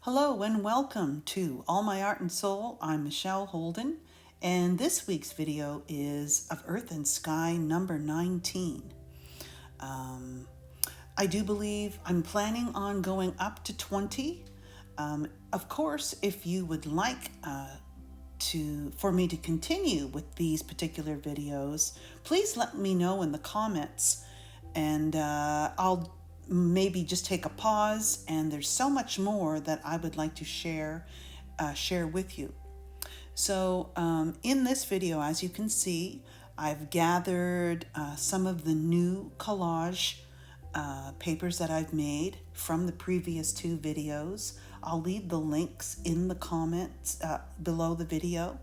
Hello and welcome to All My Art and Soul. I'm Michelle Holden, and this week's video is of Earth and Sky number 19. I do believe I'm planning on going up to 20. Of course, if you would like for me to continue with these particular videos, please let me know in the comments, and I'll maybe just take a pause, and there's so much more that I would like to share with you. So in this video, as you can see, I've gathered some of the new collage papers that I've made from the previous two videos. I'll leave the links in the comments below the video.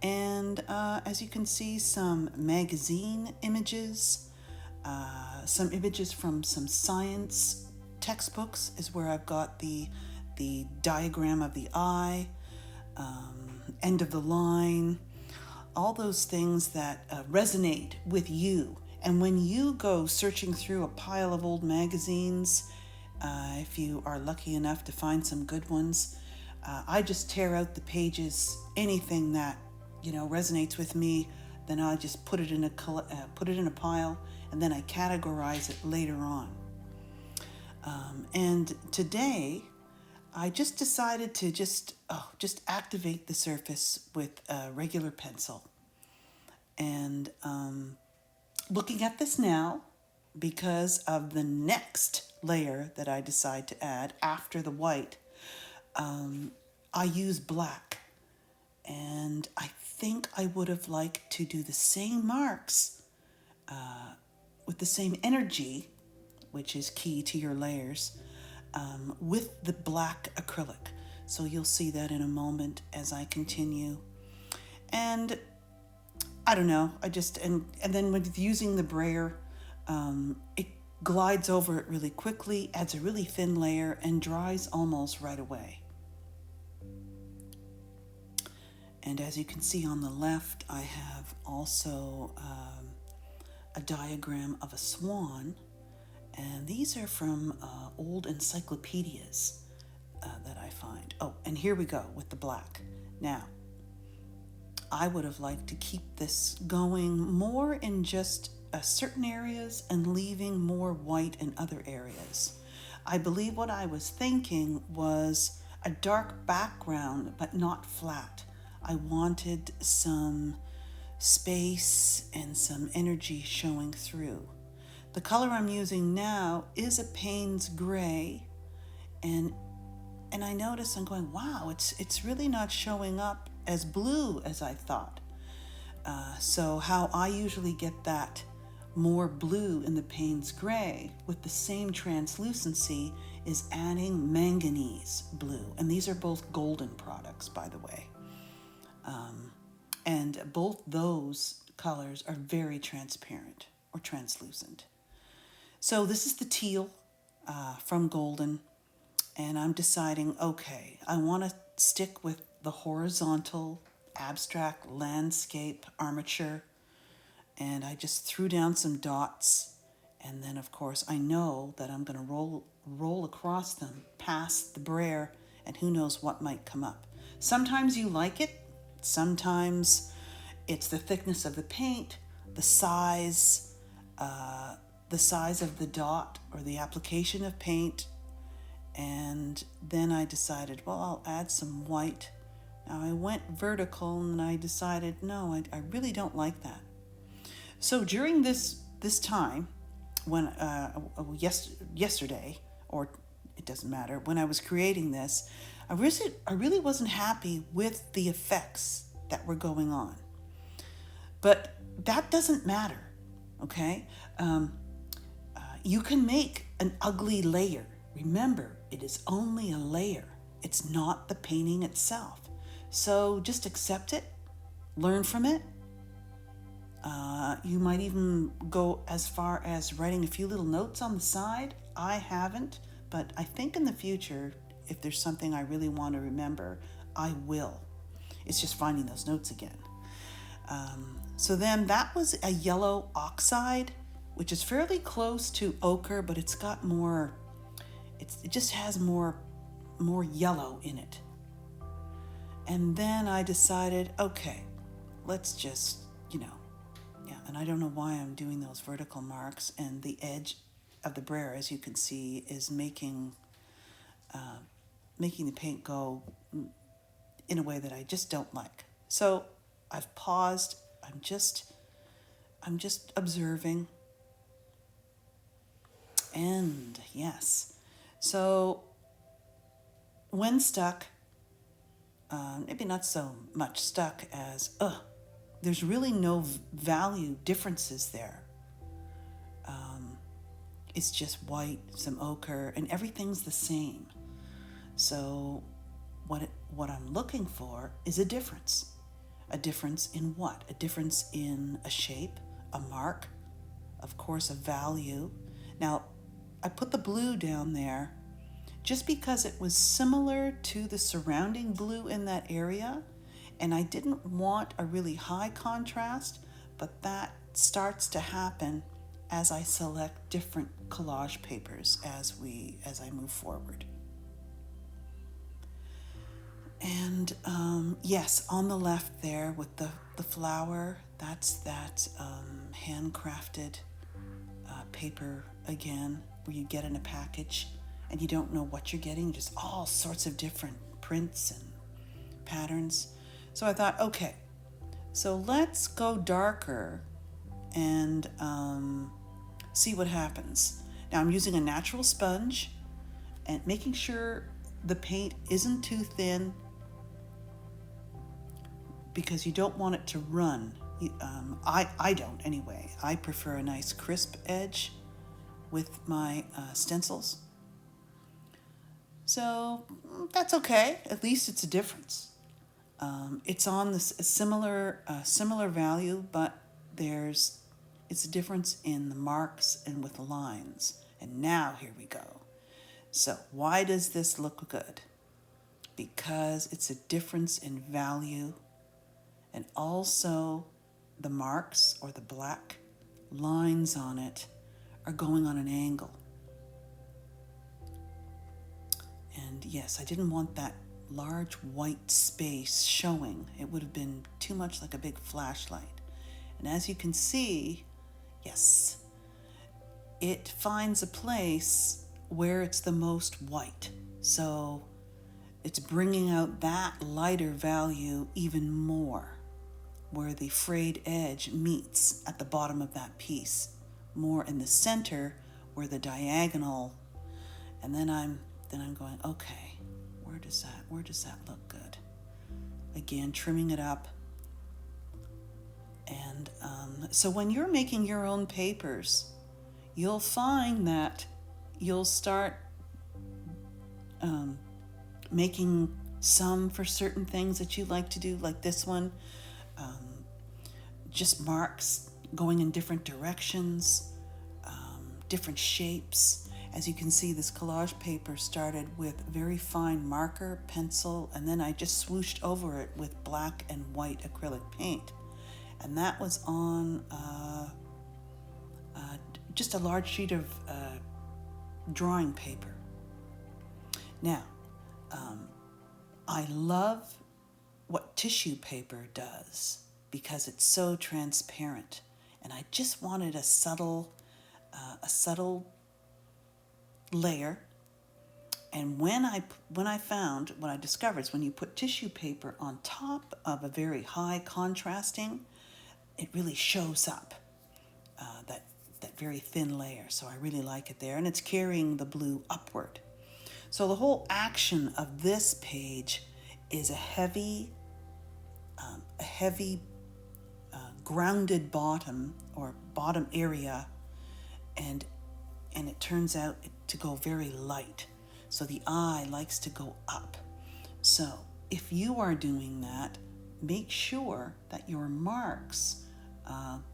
And as you can see, some magazine images, some images from some science textbooks is where I've got the diagram of the eye, end of the line, all those things that resonate with you. And when you go searching through a pile of old magazines, if you are lucky enough to find some good ones, I just tear out the pages. Anything that resonates with me, then I just put it in a pile, and then I categorize it later on. And today, I just decided to just activate the surface with a regular pencil. And looking at this now, because of the next layer that I decide to add after the white, I use black. And I think I would have liked to do the same marks with the same energy, which is key to your layers, with the black acrylic. So you'll see that in a moment as I continue. And I don't know, and then with using the brayer, it glides over it really quickly, adds a really thin layer, and dries almost right away. And as you can see on the left, I have also a diagram of a swan. And these are from old encyclopedias that I find. Oh, and here we go with the black. Now, I would have liked to keep this going more in just certain areas and leaving more white in other areas. I believe what I was thinking was a dark background, but not flat. I wanted some space and some energy showing through. The color I'm using now is a Payne's gray, and I notice I'm going, wow, it's really not showing up as blue as I thought. So how I usually get that more blue in the Payne's gray with the same translucency is adding manganese blue, and these are both golden products, by the way. And both those colors are very transparent or translucent. So this is the teal from golden, and I'm deciding, okay, I want to stick with the horizontal abstract landscape armature, and I just threw down some dots, and then of course I know that I'm going to roll across them past the brayer, and who knows what might come up. Sometimes you like it, sometimes it's the thickness of the paint, the size of the dot or the application of paint. And then I decided, well, I'll add some white. Now I went vertical, and I decided, no, I really don't like that. So during this time, when yesterday, or it doesn't matter, when I was creating this, I really wasn't happy with the effects that were going on. But that doesn't matter, okay? You can make an ugly layer. Remember, it is only a layer. It's not the painting itself. So just accept it, learn from it. You might even go as far as writing a few little notes on the side. I haven't, but I think in the future, if there's something I really want to remember, I will. It's just finding those notes again. So then that was a yellow oxide, which is fairly close to ochre, but it's got more, it just has more more yellow in it. And then I decided, okay, let's just, and I don't know why I'm doing those vertical marks, and the edge of the brayer, as you can see, is making the paint go in a way that I just don't like. So I've paused. I'm just observing. And yes, so when stuck, maybe not so much stuck as, there's really no value differences there. It's just white, some ochre, and everything's the same. So what I'm looking for is a difference. A difference in what? A difference in a shape, a mark, of course, a value. Now, I put the blue down there just because it was similar to the surrounding blue in that area, and I didn't want a really high contrast, but that starts to happen as I select different collage papers as I move forward. And yes, on the left there with the flower, that's that handcrafted paper again, where you get in a package and you don't know what you're getting, just all sorts of different prints and patterns. So I thought, okay, so let's go darker and see what happens. Now I'm using a natural sponge and making sure the paint isn't too thin, because you don't want it to run. I don't anyway. I prefer a nice crisp edge with my stencils. So that's okay. At least it's a difference. It's on this similar value, but it's a difference in the marks and with the lines. And now here we go. So why does this look good? Because it's a difference in value, and also the marks or the black lines on it are going on an angle. And yes, I didn't want that large white space showing. It would have been too much like a big flashlight. And as you can see, yes, it finds a place where it's the most white. So it's bringing out that lighter value even more, where the frayed edge meets at the bottom of that piece, more in the center where the diagonal. And then I'm going, okay, where does that look good? Again, trimming it up. And so when you're making your own papers, you'll find that you'll start making some for certain things that you like to do, like this one, just marks going in different directions, different shapes. As you can see, this collage paper started with very fine marker, pencil, and then I just swooshed over it with black and white acrylic paint. And that was on just a large sheet of drawing paper. Now, I love what tissue paper does because it's so transparent, and I just wanted a subtle layer. And when I discovered is when you put tissue paper on top of a very high contrasting, it really shows up that very thin layer. So I really like it there, and it's carrying the blue upward. So the whole action of this page is a heavy grounded bottom or bottom area, and it turns out to go very light. So the eye likes to go up. So if you are doing that, make sure that your marks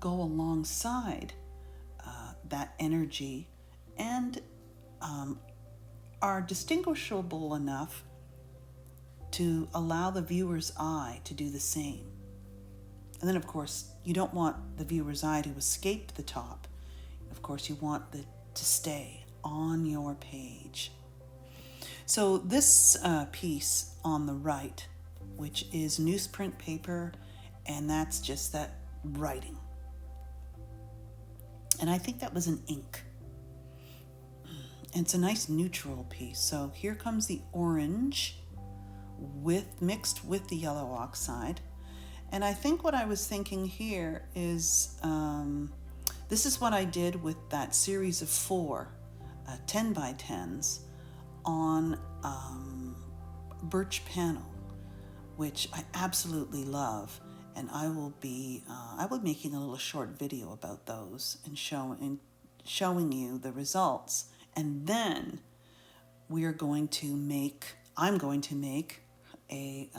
go alongside that energy and are distinguishable enough to allow the viewer's eye to do the same. And then, of course, you don't want the viewer's eye to escape the top. Of course, you want to stay on your page. So this piece on the right, which is newsprint paper, and that's just that writing. And I think that was an ink. And it's a nice neutral piece. So here comes the orange mixed with the yellow oxide. And I think what I was thinking here is, this is what I did with that series of 4 10 by 10s on birch panel, which I absolutely love. And I will be making a little short video about those and showing you the results. And then I'm going to make a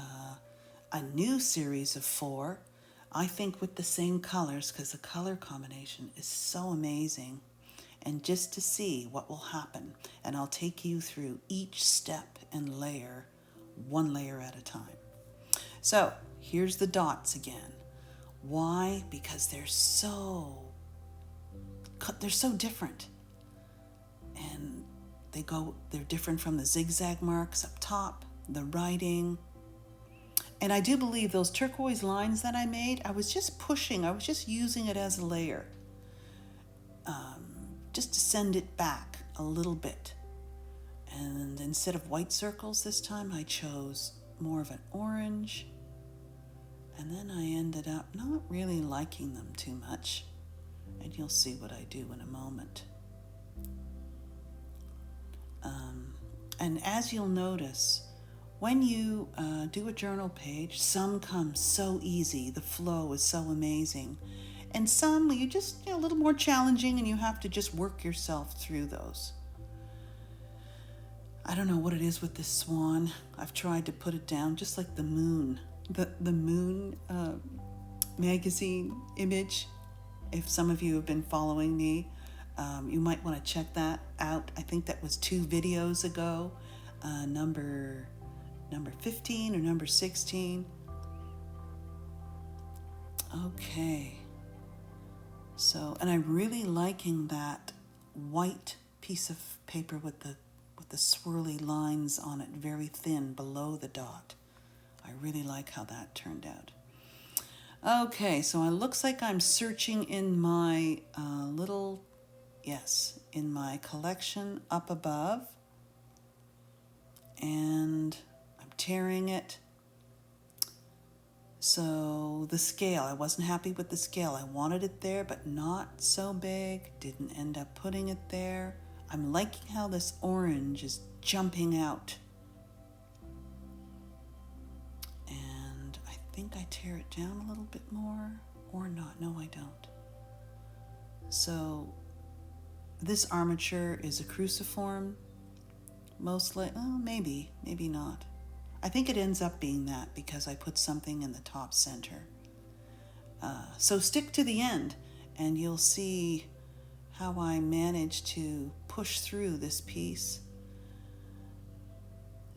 new series of 4, I think with the same colors, because the color combination is so amazing, and just to see what will happen. And I'll take you through each step and layer, one layer at a time. So here's the dots again. Why? Because they're so different. And they're different from the zigzag marks up top, the writing. And I do believe those turquoise lines that I made, I was just using it as a layer, just to send it back a little bit. And instead of white circles this time, I chose more of an orange. And then I ended up not really liking them too much. And you'll see what I do in a moment. And as you'll notice, when you do a journal page, some come so easy, the flow is so amazing. And some you just a little more challenging, and you have to just work yourself through those. I don't know what it is with this swan. I've tried to put it down just like the moon. The moon magazine image. If some of you have been following me, you might want to check that out. I think that was 2 videos ago, number 15 or number 16. Okay. So, and I'm really liking that white piece of paper with the swirly lines on it, very thin below the dot. I really like how that turned out. Okay, so it looks like I'm searching in my in my collection up above, and I'm tearing it. So the scale, I wasn't happy with the scale. I wanted it there, but not so big. Didn't end up putting it there. I'm liking how this orange is jumping out. And I think I tear it down a little bit more, or not. No, I don't. So this armature is a cruciform, mostly. Oh, maybe not. I think it ends up being that because I put something in the top center. So stick to the end and you'll see how I managed to push through this piece.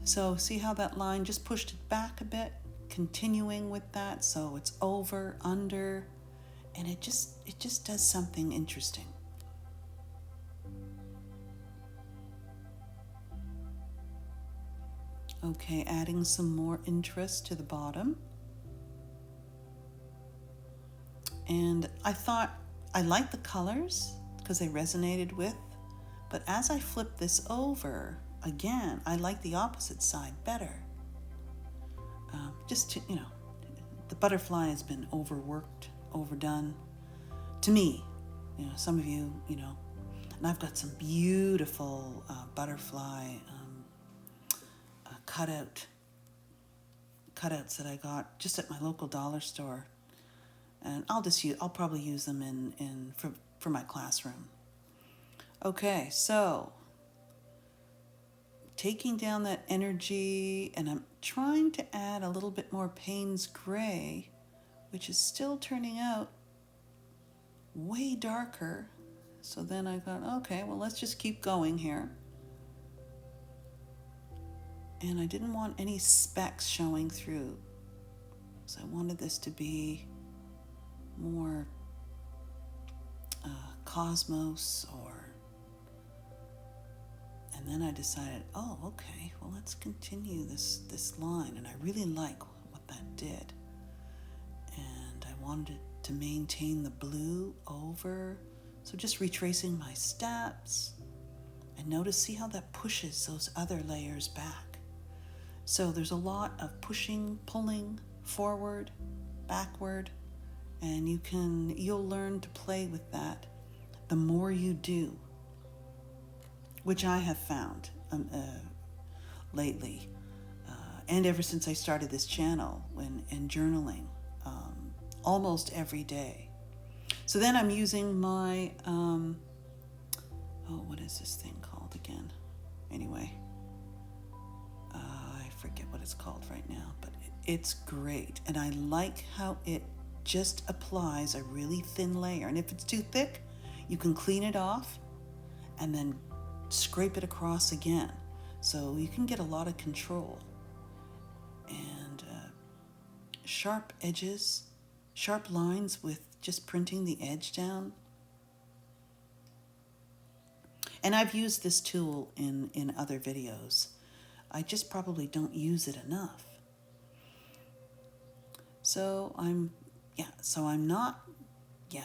So see how that line just pushed it back a bit, continuing with that, so it's over, under, and it just does something interesting. Okay, adding some more interest to the bottom. And I thought I liked the colors because they resonated with, but as I flip this over, again, I like the opposite side better. The butterfly has been overworked, overdone. To me, some of you, and I've got some beautiful butterfly cutouts that I got just at my local dollar store, and I'll probably use them for my classroom. Okay, so taking down that energy, and I'm trying to add a little bit more Payne's gray, which is still turning out way darker. So then I thought, okay, well, let's just keep going here. And I didn't want any specks showing through. So I wanted this to be more cosmos And then I decided, oh, okay, well, let's continue this line. And I really like what that did. And I wanted to maintain the blue over. So just retracing my steps. And notice, see how that pushes those other layers back. So there's a lot of pushing, pulling, forward, backward. And you'll learn to play with that the more you do, which I have found lately, and ever since I started this channel and journaling almost every day. So then I'm using my, what is this thing called again? Anyway, I forget what it's called right now, but it's great. And I like how it just applies a really thin layer. And if it's too thick, you can clean it off and then scrape it across again. So you can get a lot of control. And sharp edges, sharp lines with just printing the edge down. And I've used this tool in other videos. I just probably don't use it enough. So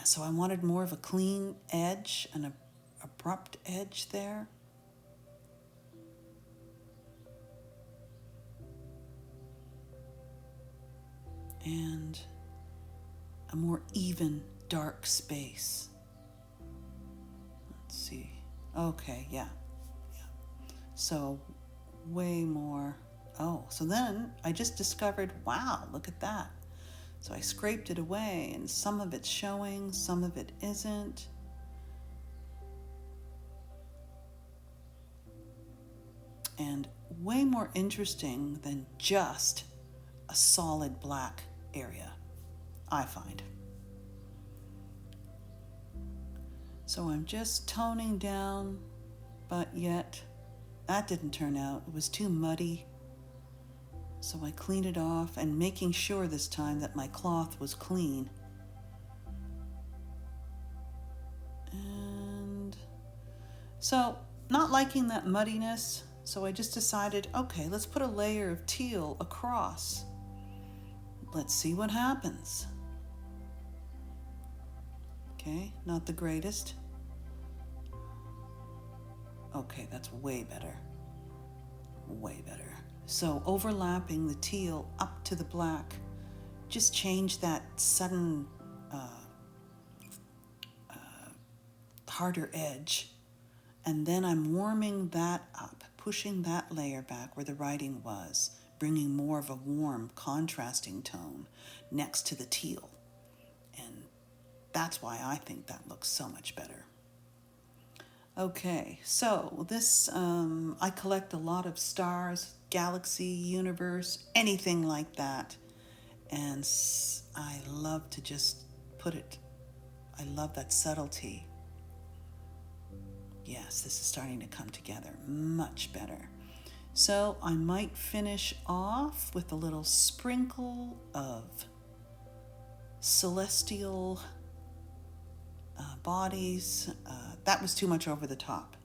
so I wanted more of a clean edge, an abrupt edge there. And a more even dark space. Let's see. Okay, yeah. So way more. Oh, so then I just discovered, wow, look at that. So I scraped it away, and some of it's showing, some of it isn't. And way more interesting than just a solid black area, I find. So I'm just toning down, but yet that didn't turn out. It was too muddy. So I cleaned it off, and making sure this time that my cloth was clean. And so, not liking that muddiness, so I just decided, okay, let's put a layer of teal across. Let's see what happens. Okay, not the greatest. Okay, that's way better. Way better. So overlapping the teal up to the black, just change that sudden harder edge. And then I'm warming that up, pushing that layer back where the writing was, bringing more of a warm, contrasting tone next to the teal. And that's why I think that looks so much better. Okay, so this, I collect a lot of stars, galaxy, universe, anything like that. And I love to just put it, I love that subtlety. Yes, this is starting to come together much better. So I might finish off with a little sprinkle of celestial bodies. That was too much over the top.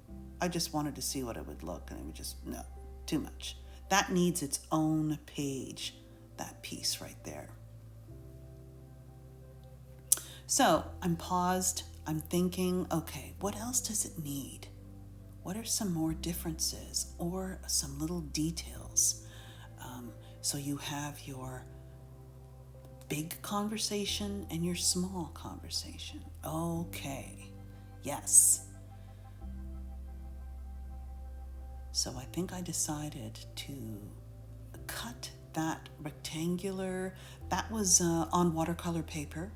I just wanted to see what it would look, and it would just, no, too much. That needs its own page, that piece right there. So I'm paused, I'm thinking, okay, what else does it need? What are some more differences or some little details? So you have your big conversation and your small conversation. Okay, yes. So I think I decided to cut that rectangular, that was on watercolor paper.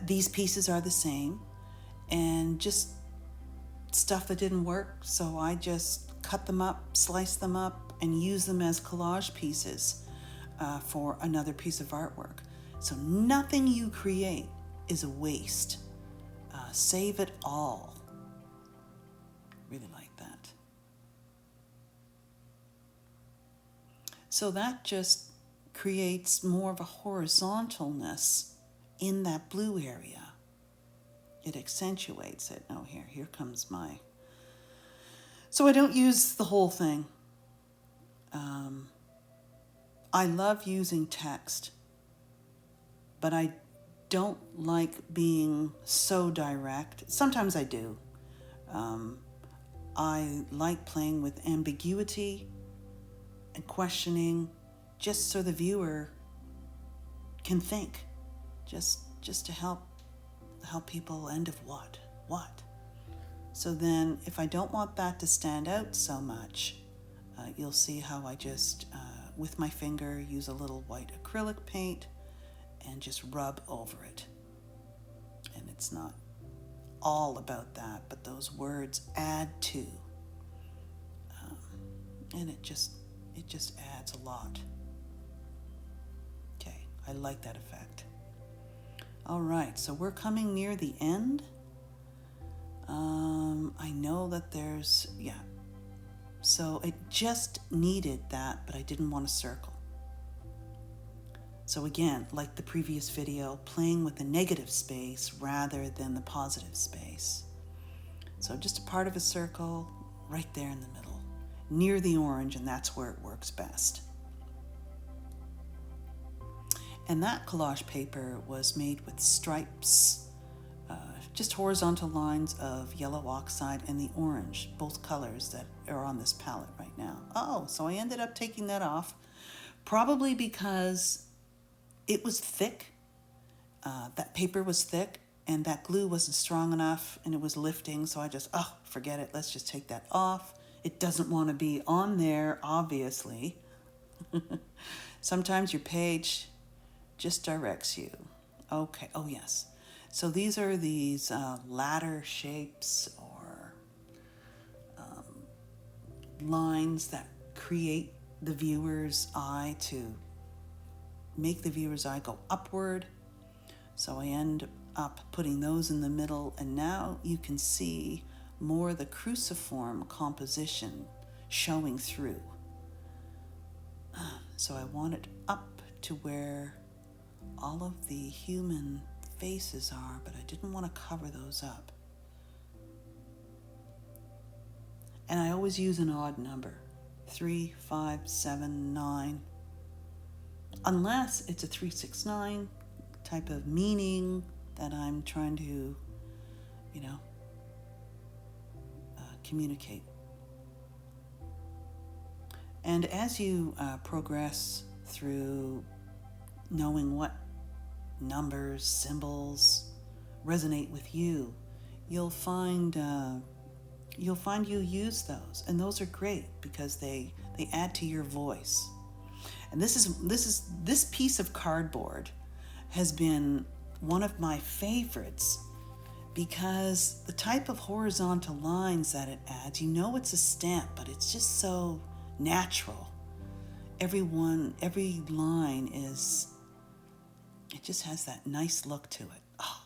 These pieces are the same, and just stuff that didn't work, so I just cut them up, slice them up, and use them as collage pieces for another piece of artwork. So nothing you create is a waste. Save it all. Really like that. So that just creates more of a horizontalness in that blue area. It accentuates it. Oh, here comes my So I don't use the whole thing. I love using text, but I don't like being so direct. Sometimes I do. I like playing with ambiguity and questioning, just so the viewer can think, just to help people. End of what? So then, if I don't want that to stand out so much, you'll see how I just, with my finger, use a little white acrylic paint and just rub over it. And it's not all about that, but those words add to. And it just adds a lot. Okay, I like that effect. All right, so we're coming near the end. I know that so it just needed that, but I didn't want a circle. So again, like the previous video, playing with the negative space rather than the positive space. So just a part of a circle right there in the middle, near the orange, and that's where it works best. And that collage paper was made with stripes, just horizontal lines of yellow oxide and the orange, both colors that are on this palette right now. Oh, so I ended up taking that off, probably because it was thick. That paper was thick, and that glue wasn't strong enough, and it was lifting, so I just, forget it, let's just take that off. It doesn't want to be on there, obviously. Sometimes your page just directs you. Okay, oh yes. So these are these ladder shapes or lines that create the viewer's eye, to make the viewer's eye go upward. So I end up putting those in the middle, and now you can see more the cruciform composition showing through. So I want it up to where all of the human faces are, but I didn't want to cover those up. And I always use an odd number, 3, 5, 7, 9, unless it's a 369 type of meaning that I'm trying to, communicate. And as you progress through knowing what numbers, symbols resonate with you, you'll find you use those, and those are great because they add to your voice. And this piece of cardboard has been one of my favorites because the type of horizontal lines that it adds, it's a stamp, but it's just so natural. Every line it just has that nice look to it. Oh,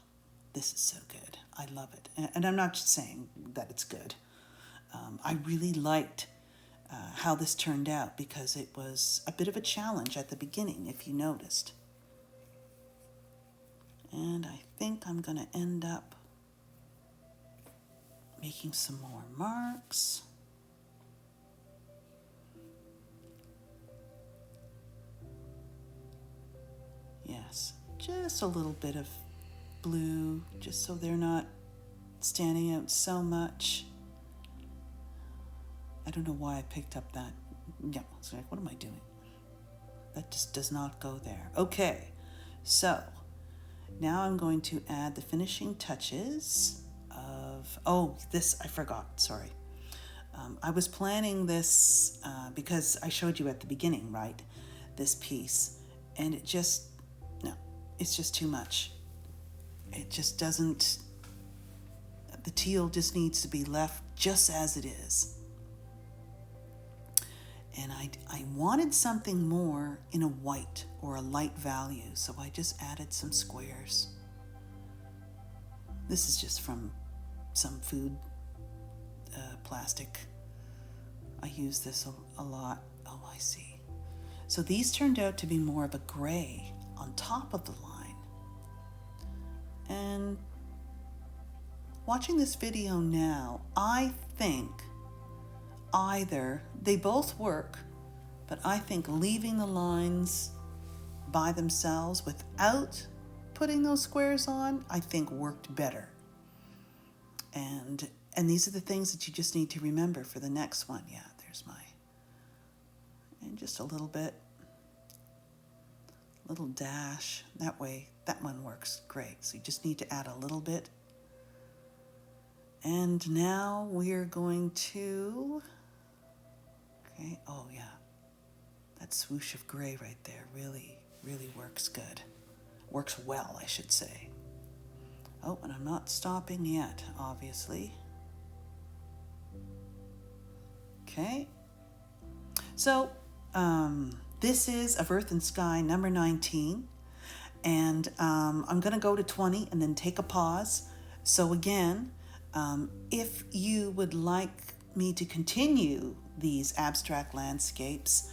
this is so good. I love it. And I'm not just saying that it's good. I really liked how this turned out because it was a bit of a challenge at the beginning, if you noticed. And I think I'm going to end up making some more marks. Yes, just a little bit of blue, just so they're not standing out so much. I don't know why I picked up that. Yeah, it's like, what am I doing? That just does not go there. Okay, so now I'm going to add the finishing touches of, this I forgot, sorry. I was planning this because I showed you at the beginning, right? This piece, and it's just too much. It just doesn't, the teal just needs to be left just as it is. And I wanted something more in a white or a light value, so I just added some squares. This is just from some food plastic. I use this a lot. Oh, I see. So these turned out to be more of a gray on top of the line. And watching this video now, I think either. They both work, but I think leaving the lines by themselves without putting those squares on, I think worked better. And these are the things that you just need to remember for the next one. Yeah, there's my, and just a little bit, little dash. That way, that one works great. So you just need to add a little bit. And now we're going to, okay, oh yeah, that swoosh of gray right there really, really works good. Works well, I should say. Oh, and I'm not stopping yet, obviously. Okay. So, this is Of Earth and Sky number 19. And I'm going to go to 20 and then take a pause. So again, if you would like me to continue these abstract landscapes,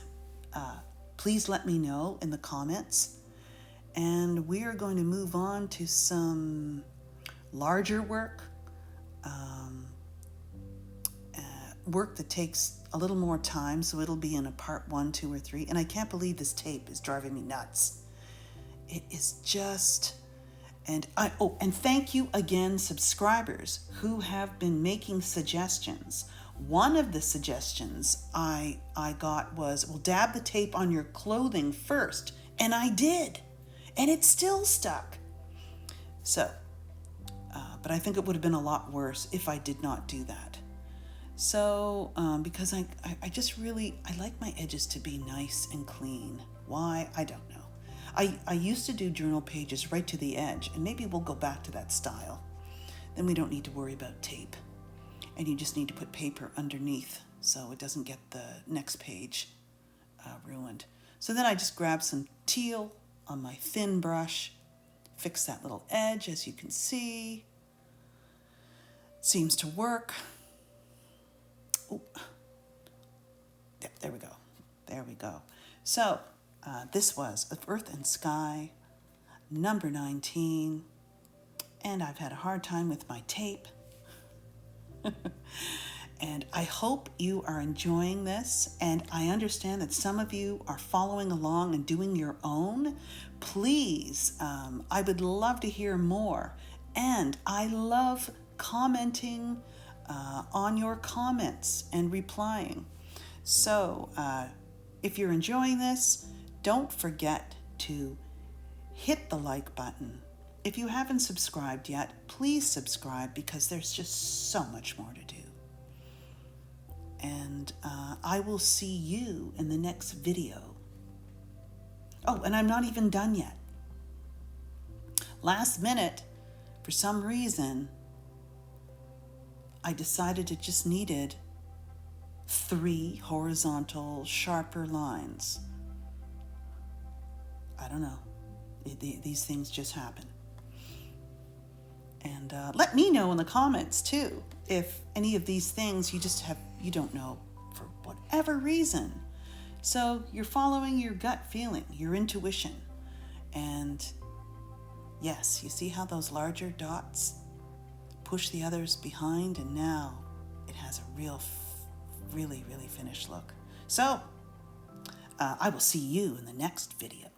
please let me know in the comments. And we are going to move on to some larger work, work that takes a little more time, so it'll be in a part 1, 2, or 3. And I can't believe this tape is driving me nuts. It is just, and thank you again, subscribers who have been making suggestions. One of the suggestions I got was, well, dab the tape on your clothing first. And I did. And it still stuck. So, but I think it would have been a lot worse if I did not do that. So, because I just really, I like my edges to be nice and clean. Why? I don't know. I used to do journal pages right to the edge, and maybe we'll go back to that style. Then we don't need to worry about tape. And you just need to put paper underneath so it doesn't get the next page ruined. So then I just grab some teal on my thin brush, fix that little edge, as you can see. Seems to work. Oh, yep, there we go. There we go. So this was Of Earth and Sky, number 19. And I've had a hard time with my tape. And I hope you are enjoying this. And I understand that some of you are following along and doing your own. Please, I would love to hear more. And I love commenting on your comments and replying. So if you're enjoying this, don't forget to hit the like button. If you haven't subscribed yet, please subscribe because there's just so much more to do. And I will see you in the next video. Oh, and I'm not even done yet. Last minute, for some reason, I decided it just needed 3 horizontal, sharper lines. I don't know. These things just happen. And let me know in the comments too if any of these things you don't know for whatever reason. So you're following your gut feeling, your intuition. And yes, you see how those larger dots push the others behind, and now it has a really, really finished look. So I will see you in the next video.